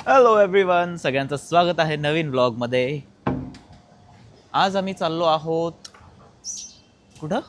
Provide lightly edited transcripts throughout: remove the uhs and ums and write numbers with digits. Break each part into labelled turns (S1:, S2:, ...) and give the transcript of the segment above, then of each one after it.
S1: Hello everyone, सगळ्यांचं स्वागत आहे नवीन व्लॉगमध्ये. आज आम्ही चाललो आहोत कुठं?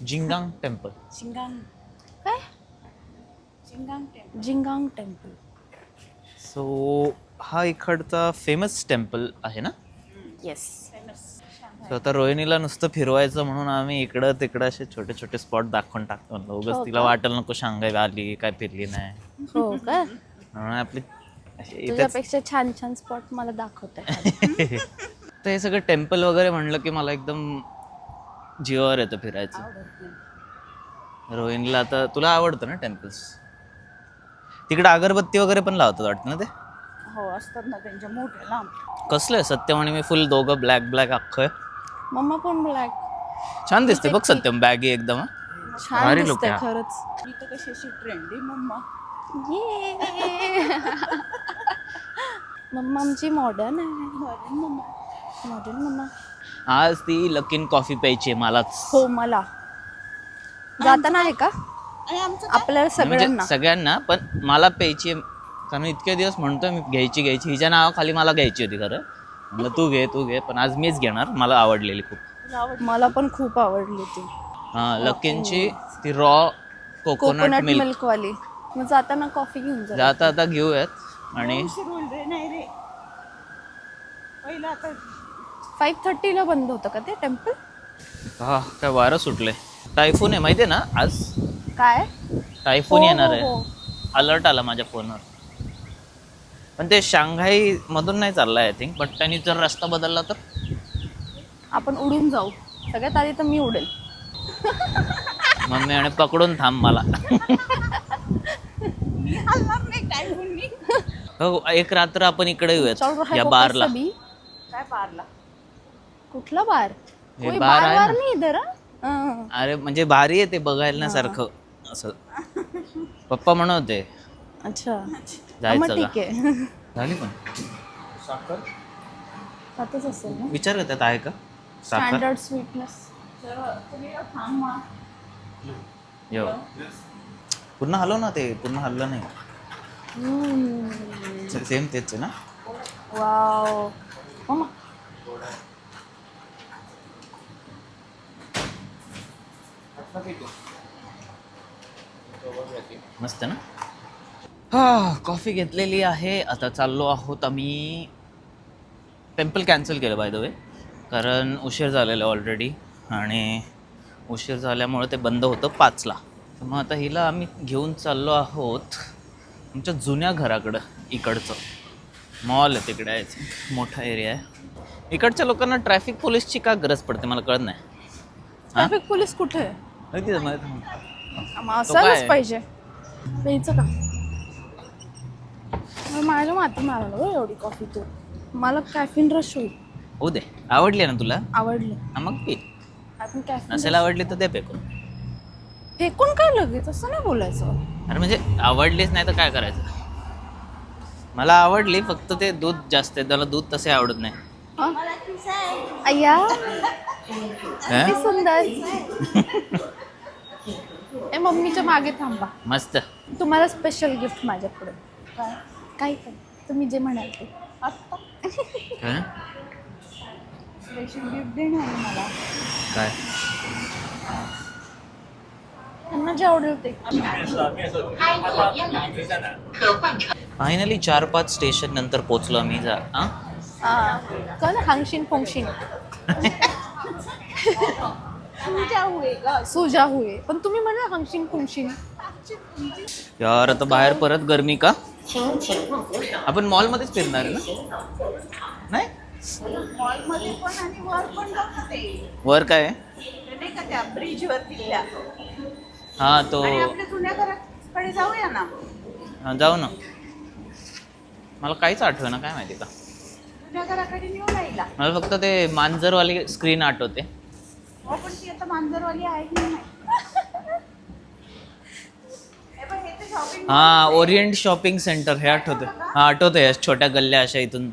S1: जिंगांग टेम्पल.
S2: जिंगांग टेम्पल.
S1: सो हा इकडचा फेमस टेम्पल आहे ना?
S2: येस.
S1: सो आता रोहिणीला नुसतं फिरवायचं म्हणून आम्ही इकडं तिकडं असे छोटे छोटे स्पॉट दाखवून टाकतो. उगाच तिला वाटेल नको शांघाई आली काय फिरली नाही.
S2: हो का?
S1: म्हणून आपली
S2: तुझ्यापेक्षा छान छान स्पॉट मला दाखवताय.
S1: तर हे सगळं टेम्पल वगैरे म्हणलं की मला एकदम जीवावर येतं फिरायचं. रोहिणीला आता तुला आवडतं ना टेम्पल्स? तिकडे अगरबत्ती वगैरे पण लावतात वाटतं ना ते?
S2: हो असतात ना त्यांच्या मोठे लांब.
S1: कसलं आहे सत्यम आणि मी फुल दोघं ब्लॅक ब्लॅक अख्खं आहे.
S2: मम्मा पण ब्लॅक.
S1: छान दिसते बघ सत्यम, बॅगी एकदम.
S2: छान
S1: भारी look
S2: दिसतंय
S1: आहे.
S2: खरंच.
S3: मी तर कशी अशी ट्रेंडी मम्मा.
S2: ये मम्मा आमची मॉडर्न आहे. Modern mamma.
S1: आज ती लकीन कॉफी प्यायची आहे मलाच.
S2: हो मला. जाताना आहे का
S3: आणि आमचं
S2: आपल्याला सगळ्यांना?
S1: म्हणजे सगळ्यांना, पण मला प्यायची आहे कारण इतके दिवस म्हणतोय मी घ्यायची हिच्या नावाखाली मला घ्यायची होती खरं. म्हणलं तू घे पण आज मीच घेणार. मला आवडलेली खूप.
S2: मला पण खूप आवडली ती
S1: हां, लकीनची ती रॉ कोकोनट मिल्क.
S2: मिल्क वाली. मग जाताना कॉफी घेऊन जा.
S1: जाता आता घेऊयात. आणि
S3: रोल रे नाही रे पहिलं आता
S2: 5:30 बंद होतं का ते टेम्पल?
S1: हा काय वारं सुटलंय. टायफून आहे माहिती आहे ना आज?
S2: काय?
S1: टायफून येणार आहे.
S2: हो.
S1: अलर्ट आला माझ्या फोनवर. पण ते शांघाई मधून नाही चाललाय आय थिंक. बट त्यांनी जर रस्ता बदलला तर
S2: आपण उडून जाऊ. सगळ्यात आधी तर मी उडेल.
S1: मम्मी आणि पकडून थांब मला.
S3: मी हलणार नाही काय मी.
S1: हो, एक रात्र आपण इकडे
S2: चल
S1: येऊयात
S2: रहा
S1: या
S2: है
S1: बारला.
S2: वापस अभी.
S3: काय पारला
S2: कुठला बार?
S1: हे
S2: कोई
S1: बार आहे
S2: बार
S1: ना.
S2: नाही इधर. हां.
S1: अरे म्हणजे भारी आहे ते बघायला सारखं असं. पप्पा म्हणत होते
S2: अच्छा. मग
S1: जायचं
S2: ठीक
S1: का.
S2: आहे.
S1: झाली पण साखर
S2: सातच असेल ना.
S1: विचार करतात आहे का साखर.
S2: Standard sweetness.
S1: यो पूर्ण हलव ना. ते पूर्ण हल्लं नाही. सेम तेच आहे ना.
S2: Wow mamma.
S1: मस्त ना. हा कॉफी घेतलेली आहे. आता चाललो आहोत आम्ही. टेम्पल कॅन्सल केलं बाय द वे कारण उशीर झालेला ऑलरेडी. आणि उशीर झाल्यामुळे ते बंद होतं 5ला. तर मग आता हिला आम्ही घेऊन चाललो आहोत आमच्या जुन्या घराकडं. इकडचं मॉल आहे तिकडे आहे. मोठा एरिया आहे. इकडच्या लोकांना ट्रॅफिक पोलीसची का गरज पडते मला कळत नाही.
S2: ट्रॅफिक पोलीस कुठे आहे?
S1: माहिती आहे मला.
S2: मग असायलाच पाहिजे. प्यायचं का? माझ्या माती मारायला गं एवढी कॉफी तू. मला कॅफिन रश होईल.
S1: हो दे. आवडली ना तुला?
S2: आवडली.
S1: हा मग पी.
S2: आपण कॅफिन
S1: नसेल आवडली तर दे फेकून.
S2: फेकून काय लगेच असं नाही बोलायचं.
S1: अरे म्हणजे आवडलीच नाही तर काय करायचं. मला आवडली फक्त ते दूध जास्त आहे. त्याला दूध तसे आवडत नाही.
S2: अय्या
S1: हा?
S2: किती सुंदर. ए मम्मीच्या मागे थांबा.
S1: मस्त.
S2: तुम्हाला स्पेशल गिफ्ट माझ्याकडे. काय काय तुम्ही जे म्हणाल ते.
S3: आत्ता
S1: हा?
S3: स्पेशल गिफ्ट देणार आहे मला.
S1: काय
S2: त्यांना जे आवडेल ते.
S1: फायनली 4-5 स्टेशन नंतर पोचलो आम्ही.
S2: कल हांगशिन फोंगशिन सुजा हुए. पण तुम्ही म्हणा हांगशिन फोंगशिन.
S1: यार आता बाहेर परत गरमी का. आपण मॉलमध्येच फिरणार आहे ना. नाही
S3: मॉलमध्ये पण आणि वर पण जाऊ ना ते.
S1: वर काय आहे?
S3: ते नाही का त्या ब्रिजवर तिथल्या.
S1: हा तो.
S3: आणि आपल्या जुन्या घराकडे जाऊया ना.
S1: हा, जाऊ ना. मला काहीच आठवना काय माहिती का.
S3: जुन्या घराकडे नेऊ राहिला.
S1: मला फक्त ते मांजरवाली स्क्रीन आठवते.
S3: हो पण ती आता मांजरवाली आहे की नाही. हे बघ, हे तर शॉपिंग
S1: हा ओरिएंट शॉपिंग सेंटर हे आठवते. हा आठवते. या छोट्या गल्ल्या अशा इथून.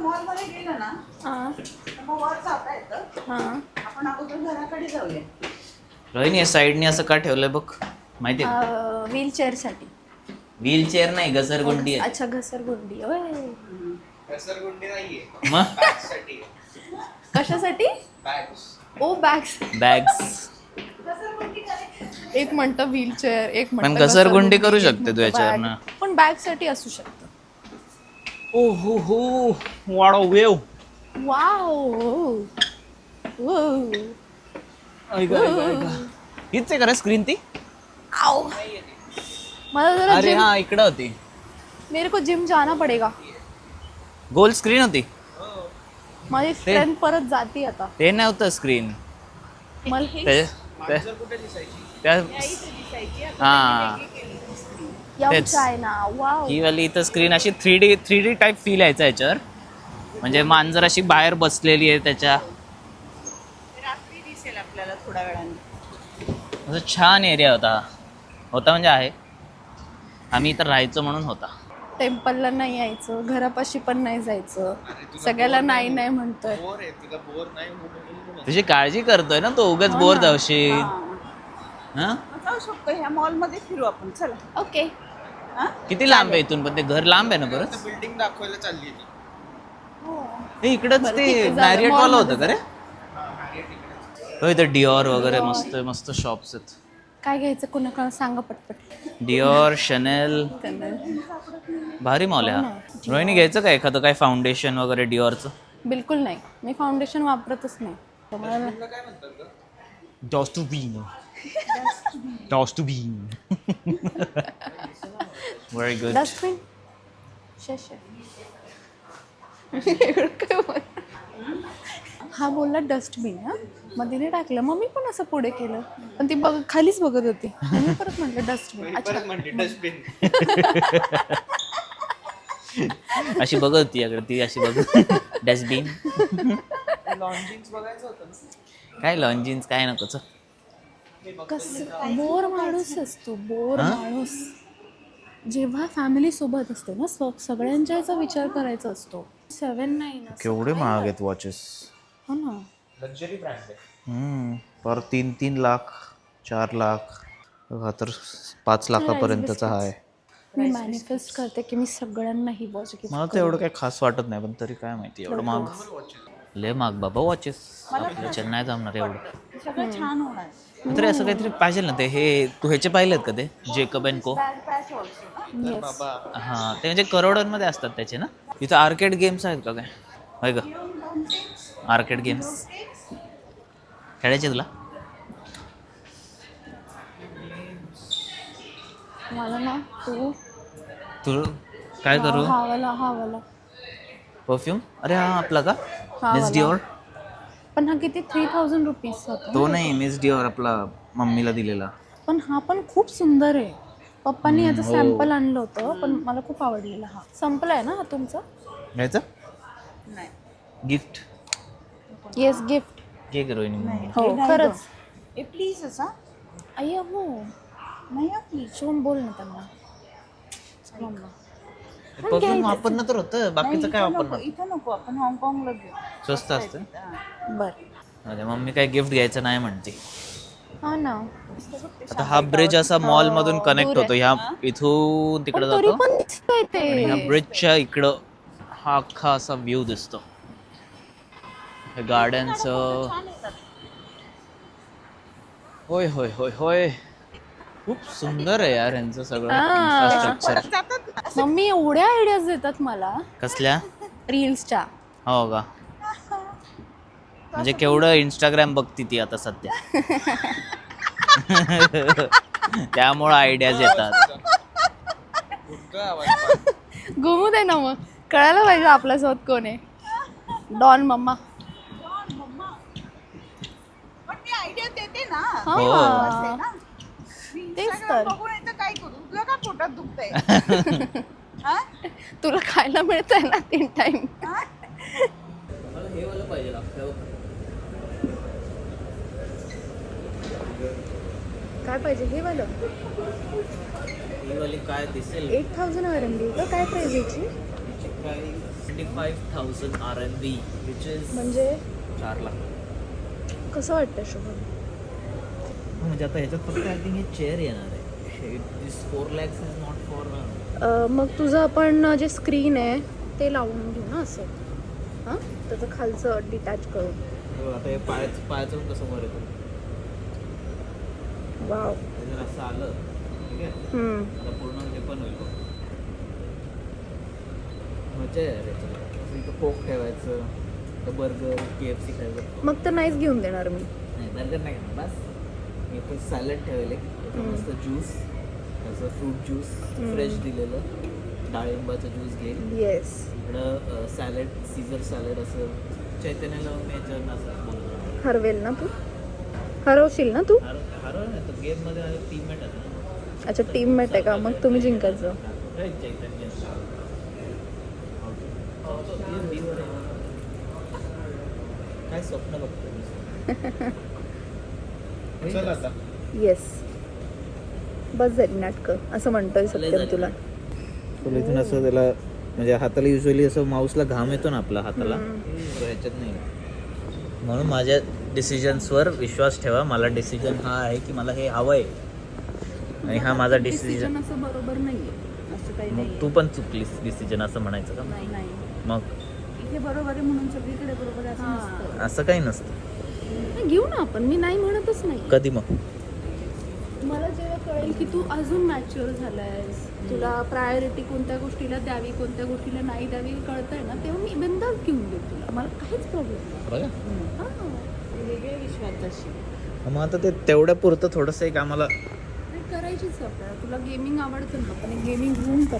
S3: मॉलमध्ये गेलं ना
S2: हां
S3: तर मग वर जाता येतं.
S2: हां.
S3: आपण अगोदर घराकडे जाऊया.
S1: रोहिणी या साईडने असं का ठेवलंय बघ माहिती आहे का?
S2: व्हीलचेअरसाठी.
S1: व्हीलचेअर नाही, घसरगुंडी आहे.
S2: अच्छा घसरगुंडी ओय.
S1: मग
S2: कशासाठी? ओ बॅग्स.
S1: बॅग्स.
S2: एक म्हणतं व्हीलचेअर, एक
S1: पण
S2: म्हणतं
S1: घसरगुंडी करू
S2: एक
S1: शकते
S2: म्हणतं
S1: तू याच्यावरनं.
S2: bag. पण बॅग साठी असू शकतं.
S1: ओ हो वाडो वेव.
S2: वाव.
S1: हीच आहे का स्क्रीन ती?
S2: आओ. मला जरा
S1: अरे
S2: जिम,
S1: हा इकडं होती.
S2: मेरे को जिम जाना पडेगा.
S1: गोल स्क्रीन होती.
S2: माझी स्ट्रेंथ परत जाती आता.
S1: ते नव्हतं स्क्रीन.
S2: मला
S1: हा तेच.
S2: चायना. वाव.
S1: ही वाली इथं स्क्रीन अशी 3D टाईप फील यायचा याच्यावर. म्हणजे मांजर अशी बाहेर बसलेली आहे त्याच्या.
S3: रात्री दिसेल आपल्याला थोड्या वेळाने.
S1: असं छान एरिया होता म्हणजे आहे. आम्ही इथं राहायचो म्हणून होता.
S2: टेम्पलला नाही यायचं, घरापाशी पण नाही जायचं, सगळ्याला नाही नाही म्हणतोय.
S1: तुझी काळजी करतोय ना तो, उगाच बोर जावशील. हा
S3: जाऊ शकतो, ह्या मॉल मध्ये फिरू आपण. चला.
S2: ओके.
S1: किती लांब आहे इथून? पण ते घर लांब आहे ना परत.
S4: बिल्डिंग दाखवायला चालली ती.
S1: हे इकडंच
S2: बरं,
S1: ते
S2: ठीक आहे,
S1: मॅरियट
S2: mall
S1: वाला
S2: मध्ये
S1: होतं का रे? हो इथं डिओर वगैरे मस्त मस्त शॉप्स आहेत.
S2: काय घ्यायचं कोणाकडे सांगा पटपट.
S1: डिओर, शनेल, भारी मॉल आहे हा. रोहिणी घ्यायचं का एखादं काय फाउंडेशन वगैरे डिओरचं?
S2: बिलकुल नाही, मी फाउंडेशन वापरतच नाही.
S1: डॉस टू बीन. डॉस टू बीन. Very good.
S2: डस्टबिन. हा बोलला डस्टबिन. हा मग तिने टाकलं, मग मी पण असं पुढे केलं, पण ती खालीच बघत होती. मी परत म्हटलं डस्टबिन. अच्छा
S4: म्हणते डस्टबिन.
S1: अशी बघत होती अगं ती, अशी बघत. डस्टबिन.
S4: लॉन्जिंग्स बघायचं होतं ना.
S1: काय लॉन जीन्स काय नकोच.
S2: कसं बोर माणूस असतो, बोर माणूस. जेव्हा फॅमिली सोबत असते ना, सगळ्यांच्या याचा विचार करायचा असतो. 7-9
S1: केवढे महाग आहेत वॉचेस.
S2: हो ना.
S4: लक्झरी ब्रँड आहे.
S1: पर 3 लाख 4 लाख हा तर 5 लाखापर्यंतचा आहे.
S2: मी मॅनिफेस्ट करते की मी सगळ्यांना ही वॉच गिफ्ट.
S1: मला तर एवढं काही खास वाटत नाही, पण तरी काय माहिती एवढं महाग. लय महाग बाबा वॉचेस. आपल्याला नाही जमणार एवढं.
S3: सगळं छान होणार.
S1: तरी असं काहीतरी पाहिजे ना. ते हे तू ह्याचे पाहिलेत का ते जेकब अँड को?
S3: पॅच ऑल्सो ना.
S2: येस.
S1: हां ते म्हणजे करोडांमध्ये असतात त्याचे ना. इथं आर्केड गेम्स आहेत का काय? होय का आर्केड गेम्स खेळायचे तुला?
S2: मला ना तू
S1: तू काय करू?
S2: हा वाला
S1: परफ्यूम? अरे हा आपला का?
S2: हा
S1: मिस
S2: वाला.
S1: डिओर?
S2: पण हा किती 3000 रुपीज होता.
S1: तो नाही, मिस डिओर आपला मम्मीला दिलेला.
S2: पण हा पण खूप सुंदर आहे. पप्पांनी याचं सॅम्पल आणलं होतं, पण मला खूप आवडलेला. हा संपला आहे ना हा तुमचा?
S1: घ्यायचं
S3: नाही.
S1: Gift
S2: yes gift.
S1: घे की रोहिणी.
S2: हो खरंच.
S3: ए प्लीज असा.
S2: अय्या हो.
S3: नाही प्लीज.
S2: शोन बोल ना त्यांना.
S1: परफ्यूम वापरणं तर होतं, बाकीचं काय वापरणं.
S3: इथं नको, आपण हाँगकाँगला घेऊ.
S1: स्वस्त असतं.
S2: बर.
S1: अरे मम्मी काय गिफ्ट घ्यायचं नाही म्हणते.
S2: हा ना.
S1: आता हा ब्रिज असा मॉल मधून कनेक्ट होतो. ह्या इथून तिकडे
S2: पण तरी
S1: जातो
S2: पण दिसतंय
S1: आणि ह्या
S2: ते.
S1: ब्रिजच्या इकडं हा अख्खा असा व्ह्यू दिसतो. हे गार्डनचं. होय होय होय होय खूप सुंदर आहे यार यांचं सगळं इन्फ्रास्ट्रक्चर.
S2: मम्मी एवढ्या आयडियाज देतात मला
S1: कसल्या?
S2: रील्सच्या.
S1: हो का? म्हणजे केवढं इंस्टाग्राम बघती ती आता सध्या. त्यामुळं आयडियाज येतात.
S2: घुमू दे ना, मग कळायला पाहिजे आपल्यासोबत कोण आहे. Don mamma.
S3: पण ती आयडिया देते ना.
S1: हो.
S3: असते ना.
S2: तेच
S3: Instagram
S2: तर.
S3: बघून येतं काय करू? तुला काय पोटात दुखतंय? हा?
S2: तुला खायला मिळतंय ना 3 टाइम.
S3: हा?
S2: काय पाहिजे हे वालं?
S1: काय दिसेल?
S2: 8000 RMB का काय प्राइस याची?
S1: 25,000 RMB which is
S2: म्हणजे
S1: 4 लाख.
S2: कसं वाटतं शुभम?
S1: म्हणजे आता ह्याच्यात फक्त आय थिंक हे चेअर येणार आहे. दिस 4 lakhs इज नॉट फॉर
S2: मग तुझं आपण जे स्क्रीन आहे ते लावून घेऊ ना असं, हां त्याचं खालचं डिटॅच करून.
S1: आता हे पायाचं कसं वर येतं
S2: वाव.
S1: जर असं आलं ठीक आहे आता पूर्ण हे पण होईल बघ. मजा आहे यार याच्यात. इथं कोक ठेवायचं, तर बर्गर KFC खायचं.
S2: मग तर नाहीच घेऊन देणार मी.
S1: नाही बर्गर नाही घेणार बस. इथे सॅलड ठेवले, मस्त ज्यूस, त्याचं फ्रूट ज्यूस फ्रेश दिलेलं, डाळिंबाचा ज्यूस घेईल.
S2: येस.
S1: इकडं सॅलड, सीझर सॅलड असं चैतन्याला मी याच्यावर असं बोलतो.
S2: हरवेल ना तू, हरवशील ना तू.
S1: हरवलं नाही तर गेममध्ये टीममेट आहे ना.
S2: अच्छा टीममेट आहे का, मग तुम्ही जिंकायचं.
S1: चैतन्य काय स्वप्न बघतो.
S4: चल आता.
S2: येस बस झाली नाटकं असं म्हणतोय सत्यम तुला.
S1: तुला इथून असं त्याला म्हणजे हाताला युजली असं माऊसला घाम येतो ना आपला हाताला, तर ह्याच्यात नाही. म्हणून माझ्या डिसिजन्सवर विश्वास ठेवा. मला डिसिजन हा आहे की मला हे हवं आहे आणि हा माझा डिसिजन.
S2: असं बरोबर नाहीये, असं काही
S1: मग तू पण चुकलीस डिसिजन असं म्हणायचं का.
S2: नाही नाही
S1: मग
S2: इथे बरोबर आहे म्हणून सगळीकडे बरोबर आहे असं नसतं.
S1: असं काही नसतं.
S2: नाही, घेऊ ना आपण, मी नाही म्हणतच नाही.
S1: कधी मग
S2: मला जेव्हा कळेल की तू अजून मॅच्युअर झालायस, तुला प्रायोरिटी कोणत्या गोष्टीला द्यावी कोणत्या गोष्टीला नाही द्यावी कळतंय ना, तेव्हा मी बिंदास घेऊन देऊ तुला. मला काहीच प्रॉब्लेम नाही.
S1: बघा
S2: हां
S3: वेगळे विश्वास जशी
S1: मग आता ते तेवढ्या पुरतं थोडंसं एक आम्हाला.
S2: करायचीच आपल्याला. तुला गेमिंग आवडतं ना, पण गेमिंग रूम कर.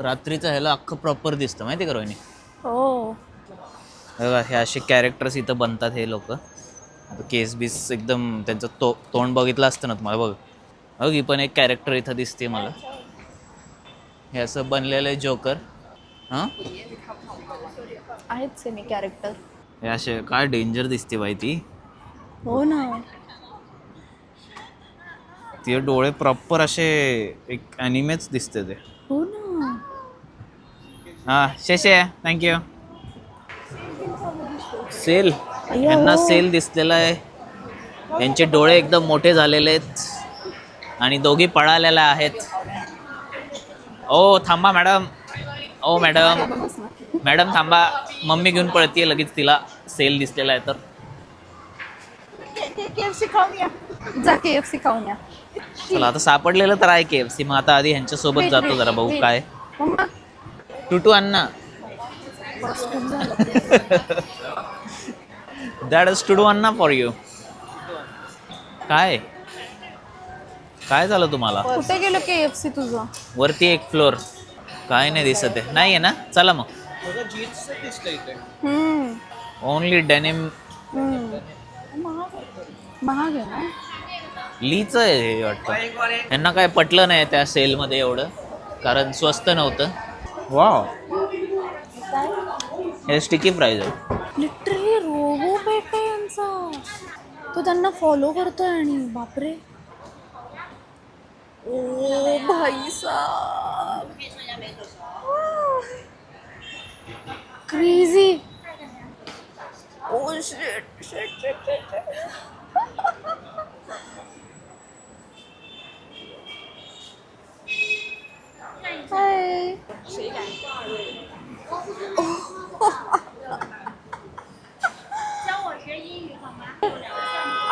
S1: रात्रीचं ह्याला अख्खं प्रॉपर दिसतं माहिती का रोहिणी.
S2: हो
S1: बघा हे असे कॅरेक्टर्स इथं बनतात हे लोक. आता केस बीस एकदम त्यांचं तोंड बघितलं असतं ना तुम्हाला. बघ बघ ही पण एक कॅरेक्टर इथं दिसते मला. हे असं बनलेलं आहे जोकर. हां
S2: आहेच मी कॅरेक्टर.
S1: हे असे काय डेंजर दिसते बाई ती.
S2: हो ना.
S1: तिचे डोळे प्रॉपर असे एक ॲनिमेच दिसते ते.
S2: हो ना.
S1: हां शेषे थँक्यू. सेल यांना सेल दिसलेला आहे. यांचे डोळे एकदम मोठे झालेले आहेत आणि दोघी पळालेल्या आहेत. ओ थांबा मॅडम, ओ मॅडम, मॅडम थांबा. मम्मी घेऊन पळतीये लगेच, तिला सेल दिसलेला आहे तर.
S3: KFC खाऊन या.
S2: जा KFC खाऊन या.
S1: चला आता सापडलेलं तर आहे KFC. मग आता आधी ह्यांच्यासोबत जातो जरा भाऊ काय.
S2: मम्मा
S1: टुटू अण्णा दॅट इज टुडू अण्णा फॉर यू. काय काय झालं तुम्हाला.
S2: कुठे गेलं KFC तुझं.
S1: वरती एक फ्लोअर काय नाही दिसत आहे. नाही आहे ना. चला मग.
S4: बघा जीन्सचं दिसतं इथे.
S1: Only denim.
S2: महाग आहे ना.
S1: लीचं आहे हे वाटतं. यांना काय पटलं नाही त्या सेलमध्ये एवढं, कारण स्वस्त नव्हतं. वाव हे स्टिकी प्राईज आहे.
S2: लिटरली रोबो पेट आहे यांचा. तो त्यांना फॉलो करतोय आणि बापरे. ओ भाई साहब क्रेझी. ओ shit shit shit shit. Hi.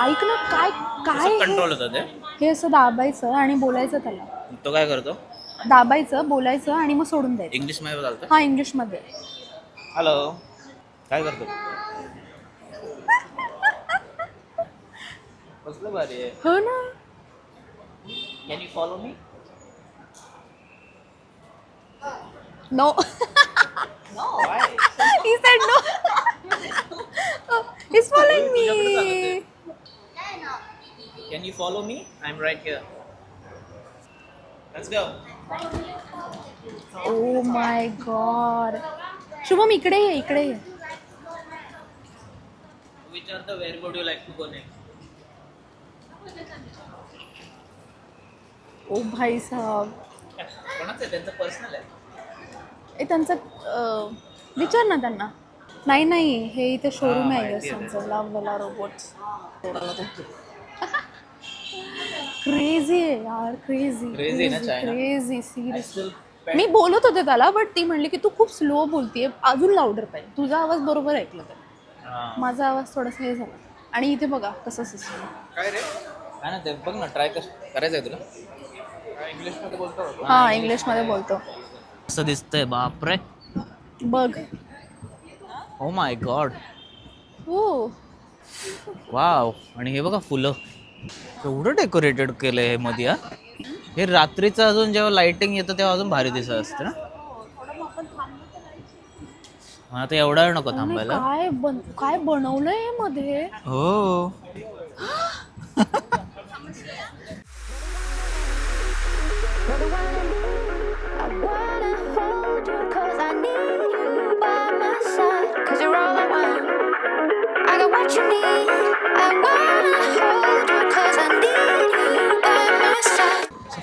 S2: ऐक ना काय काय
S1: कंट्रोल होतं ते.
S2: हे असं दाबायचं आणि बोलायचं त्याला.
S1: तो काय करतो.
S2: दाबायचं बोलायचं आणि मग सोडून द्यायचं.
S1: इंग्लिश मध्ये चालतं.
S2: हा इंग्लिशमध्ये.
S1: हॅलो काय करतो. कसलं भारी आहे.
S2: हो ना.
S1: Can you follow me.
S2: No. He said no. He's following me.
S1: Can you follow me? I'm right here. Let's go.
S2: Oh my god. Shubham इकडे ये इकडे ये.
S1: Which are the where would you like to go next?
S2: ओ भाई साहब.
S1: कोणाचं आहे त्यांचं personal आहे.
S2: त्यांचं विचार ना त्यांना. नाही नाही हे इथे शोरूम आहे त्यांचं लावलेला रोबोट्स. क्रेझी आहे यार. क्रेझी
S1: Crazy ना China?
S2: Crazy serious. मी बोलत होते त्याला, बट ती म्हणली की तू खूप स्लो बोलतीये, अजून लाऊडर पाहिजे. तुझा आवाज बरोबर ऐकला तर माझा आवाज थोडासा हे झाला. आणि इथे बघा कसं सिस्टम.
S4: काय रे?
S1: काय ना ते बघ ना, ट्राय करायचं आहे तुला.
S4: इंग्लिशमध्ये बोलतो का?
S2: हा इंग्लिशमध्ये बोलतो.
S1: असं दिसतंय, बापरे.
S2: बघ.
S1: Oh my God.
S2: हो
S1: वाव. आणि हे बघा फुलं केवढं डेकोरेटेड केलंय हे मध्ये. हा, हे रात्रीचं अजून जेव्हा लाइटिंग येतं तेव्हा अजून भारी दिसत असतं ना. मला तर एवढा वेळ नको थांबायला.
S2: काय बनवलंय मध्ये.
S1: हो.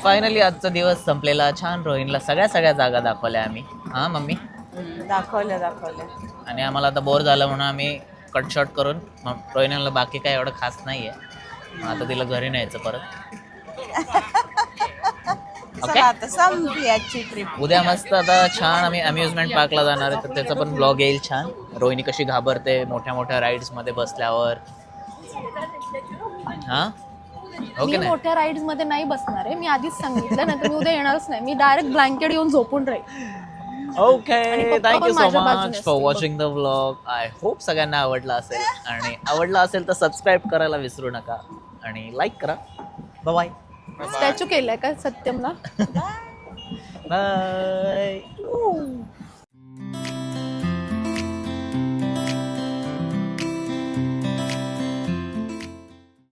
S1: फायनली आजचा दिवस संपलेला. छान रोहिणीला सगळ्या जागा दाखवल्या आम्ही. हां मम्मी.
S3: दाखवल्या
S1: आणि आम्हाला आता बोर झालं म्हणून आम्ही कट शॉट करून रोहिणीला बाकी काय एवढं खास नाही आहे. आता तिला घरी न्यायचं परत. ओके,
S3: आता संपली आजची ट्रिप.
S1: उद्या मस्त आता छान आम्ही अम्युजमेंट पार्कला जाणार आहे, तर त्याचा पण ब्लॉग येईल छान. रोहिणी कशी घाबरते मोठ्या राईड्समध्ये बसल्यावर. हां ओके
S2: मी
S1: नाही.
S2: मोठ्या राईड्स मध्ये नाही बसणार आहे, मी आधीच सांगितलं. नाही तर मी उद्या येणारच नाही. मी डायरेक्ट ब्लँकेट येऊन झोपून राहील.
S1: ओके,
S2: पप्पा
S1: थँक्यू
S2: पण
S1: सो
S2: माझ्या बाजूने
S1: मच
S2: असतील
S1: फॉर
S2: बघ.
S1: Watching the vlog. I hope सगळ्यांना आवडला असेल, आणि आवडला असेल तर सबस्क्राईब करायला विसरू नका आणि लाईक करा. बाय
S2: स्टॅच्यू केलाय का सत्यमला.
S1: बाय.